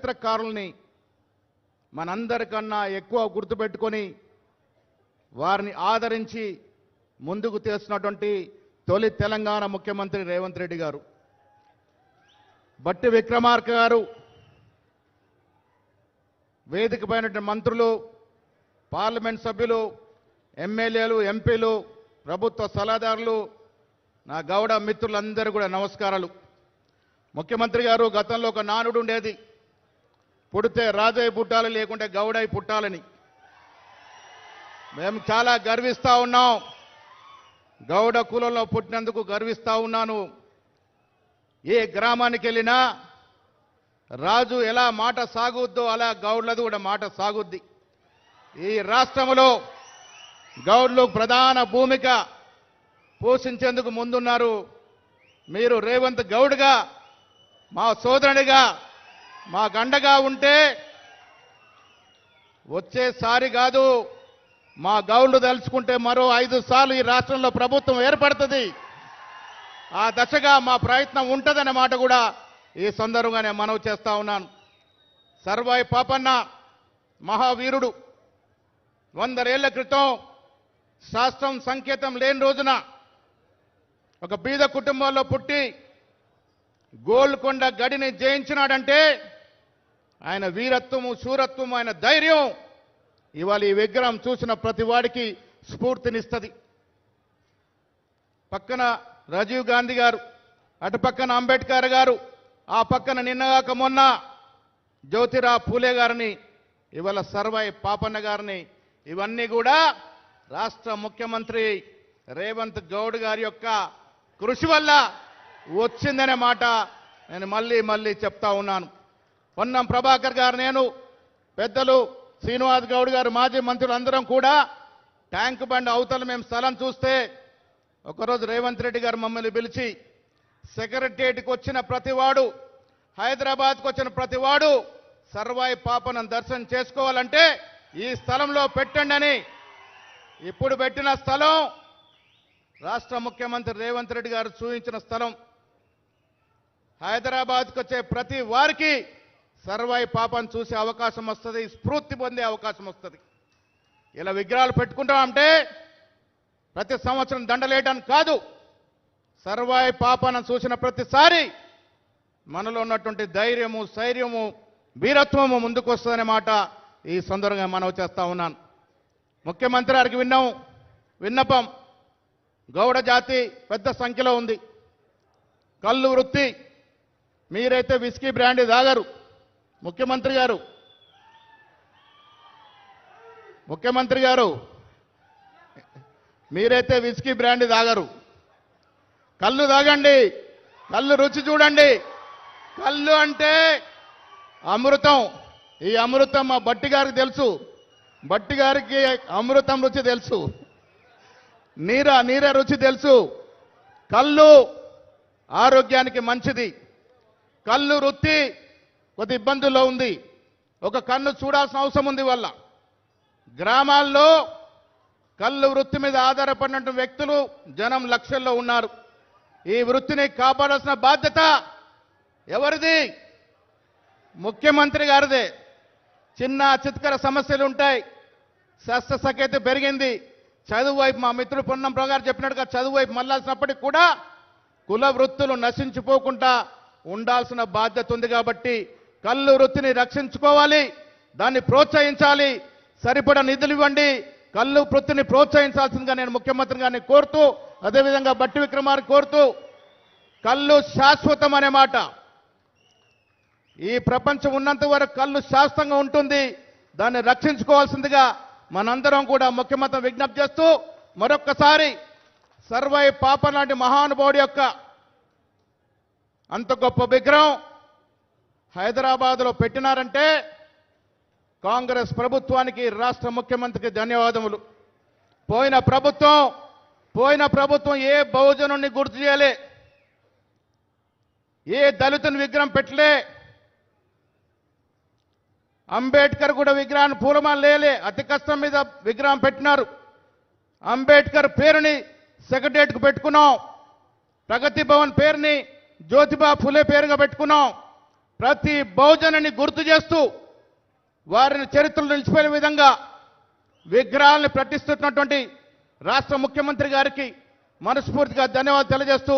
చరిత్రకారుల్ని మనందరికన్నా ఎక్కువ గుర్తుపెట్టుకొని వారిని ఆదరించి ముందుకు తీస్తున్నటువంటి తొలి తెలంగాణ ముఖ్యమంత్రి రేవంత్ రెడ్డి గారు. బట్టి విక్రమార్క గారు, వేదిక పైన మంత్రులు, పార్లమెంట్ సభ్యులు, ఎమ్మెల్యేలు, ఎంపీలు, ప్రభుత్వ సలహాదారులు, నా గౌడ మిత్రులందరూ కూడా నమస్కారాలు. ముఖ్యమంత్రి గారు, గతంలో ఒక నానుడు ఉండేది, పుడితే రాజయ్య పుట్టాలి లేకుంటే గౌడయ్య పుట్టాలని. మేము చాలా గర్విస్తూ ఉన్నాం. గౌడ కులంలో పుట్టినందుకు గర్విస్తూ ఉన్నాను. ఏ గ్రామానికి వెళ్ళినా రాజు ఎలా మాట సాగుద్దో అలా గౌడ్లది కూడా మాట సాగుద్ది. ఈ రాష్ట్రంలో గౌడ్లు ప్రధాన భూమిక పోషించేందుకు ముందున్నారు. మీరు రేవంత్ గౌడ్గా, మా సోదరుడిగా, మా గండగా ఉంటే వచ్చేసారి కాదు, మా గౌడ్లు తలుచుకుంటే మరో 5 సార్లు ఈ రాష్ట్రంలో ప్రభుత్వం ఏర్పడుతుంది. ఆ దశగా మా ప్రయత్నం ఉంటుందనే మాట కూడా ఈ సందర్భంగా నేను మనవి చేస్తా ఉన్నాను. సర్వాయి పాపన్న మహావీరుడు 100 ఏళ్ల క్రితం శాస్త్రం సంకేతం లేని రోజున ఒక బీద కుటుంబంలో పుట్టి గోల్కొండ గడిని జయించినాడంటే ఆయన వీరత్వము, శూరత్వము, ఆయన ధైర్యం ఇవాళ ఈ విగ్రహం చూసిన ప్రతి వాడికి స్ఫూర్తినిస్తుంది. పక్కన రాజీవ్ గాంధీ గారు, అటు పక్కన అంబేద్కర్ గారు, ఆ పక్కన నిన్నగాక మొన్న జ్యోతిరావు పూలే గారిని, ఇవాళ సర్వాయి పాపన్న గారిని, ఇవన్నీ కూడా రాష్ట్ర ముఖ్యమంత్రి రేవంత్ గౌడ్ గారి యొక్క కృషి వల్ల వచ్చిందనే మాట నేను మళ్ళీ చెప్తా ఉన్నాను. పొన్నం ప్రభాకర్ గారు, నేను, పెద్దలు శ్రీనివాస్ గౌడ్ గారు, మాజీ మంత్రులు అందరం కూడా ట్యాంక్ బండ్ అవతల మేము స్థలం చూస్తే ఒకరోజు రేవంత్ రెడ్డి గారు మమ్మల్ని పిలిచి, సెక్రటరియట్కి వచ్చిన ప్రతివాడు, హైదరాబాద్కు వచ్చిన ప్రతివాడు సర్వాయి పాపను దర్శనం చేసుకోవాలంటే ఈ స్థలంలో పెట్టండి అని. ఇప్పుడు పెట్టిన స్థలం రాష్ట్ర ముఖ్యమంత్రి రేవంత్ రెడ్డి గారు చూపించిన స్థలం. హైదరాబాద్కు వచ్చే ప్రతి వారికి సర్వాయి పాపను చూసే అవకాశం వస్తుంది, స్ఫూర్తి పొందే అవకాశం వస్తుంది. ఇలా విగ్రహాలు పెట్టుకుంటామంటే ప్రతి సంవత్సరం దండలేయడానికి కాదు, సర్వాయి పాపను చూసిన ప్రతిసారి మనలో ఉన్నటువంటి ధైర్యము, శైర్యము, వీరత్వము ముందుకు వస్తుందనే మాట ఈ సందర్భంగా మనవి చేస్తా ఉన్నాను. ముఖ్యమంత్రి గారికి విన్నపం, గౌడ జాతి పెద్ద సంఖ్యలో ఉంది. కళ్ళు వృత్తి, మీరైతే విస్కీ బ్రాండీ తాగరు. ముఖ్యమంత్రి గారు మీరైతే విస్కీ బ్రాండీ తాగరు. కళ్ళు తాగండి, కళ్ళు రుచి చూడండి. కళ్ళు అంటే అమృతం. ఈ అమృతం మా బట్టి గారికి తెలుసు. బట్టి గారికి అమృతం రుచి తెలుసు, నీర రుచి తెలుసు. కళ్ళు ఆరోగ్యానికి మంచిది. కళ్ళు వృత్తి కొద్ది ఇబ్బందుల్లో ఉంది. ఒక కన్ను చూడాల్సిన అవసరం ఉంది. వల్ల గ్రామాల్లో కళ్ళు వృత్తి మీద ఆధారపడిన వ్యక్తులు జనం లక్షల్లో ఉన్నారు. ఈ వృత్తిని కాపాడాల్సిన బాధ్యత ఎవరిది? ముఖ్యమంత్రి గారిదే. చిన్న చిత్కర సమస్యలు ఉంటాయి. శస్త్రసఖ్యత పెరిగింది. చదువు వైపు మా మిత్రుడు పొన్నం గారు చెప్పినట్టుగా చదువు వైపు మళ్ళాల్సినప్పటికీ కూడా కుల వృత్తులు నశించిపోకుండా ఉండాల్సిన బాధ్యత ఉంది. కాబట్టి కళ్ళు వృత్తిని రక్షించుకోవాలి, దాన్ని ప్రోత్సహించాలి, సరిపడా నిధులు ఇవ్వండి, కళ్ళు వృత్తిని ప్రోత్సహించాల్సిందిగా నేను ముఖ్యమంత్రి గారిని కోరుతూ, అదేవిధంగా బట్టి విక్రమార్క కోరుతూ, కళ్ళు శాశ్వతం అనే మాట, ఈ ప్రపంచం ఉన్నంత వరకు కళ్ళు శాశ్వతంగా ఉంటుంది, దాన్ని రక్షించుకోవాల్సిందిగా మనందరం కూడా ముఖ్యమంత్రి విజ్ఞప్తి చేస్తూ, మరొక్కసారి సర్వాయి పాప లాంటి మహానుభావుడి యొక్క అంత గొప్ప విగ్రహం హైదరాబాద్లో పెట్టినారంటే కాంగ్రెస్ ప్రభుత్వానికి, రాష్ట్ర ముఖ్యమంత్రికి ధన్యవాదములు. పోయిన ప్రభుత్వం ఏ బహుజనుని గుర్తు చేయలే, ఏ దళితుని విగ్రహం పెట్టలే, అంబేద్కర్ కూడా విగ్రహాన్ని పూలమాల లేలే, అతి కష్టం మీద విగ్రహం పెట్టినారు. అంబేద్కర్ పేరుని సెక్రటరియట్కు పెట్టుకున్నాం, ప్రగతి భవన్ పేరుని జ్యోతిబా ఫులే పేరుగా పెట్టుకున్నాం. ప్రతి బహుజనుని గుర్తు చేస్తూ వారిని చరిత్రలో నిలిచిపోయే విధంగా విగ్రహాలను ప్రతిష్ఠిస్తున్నటువంటి రాష్ట్ర ముఖ్యమంత్రి గారికి మనస్ఫూర్తిగా ధన్యవాదాలు తెలియజేస్తూ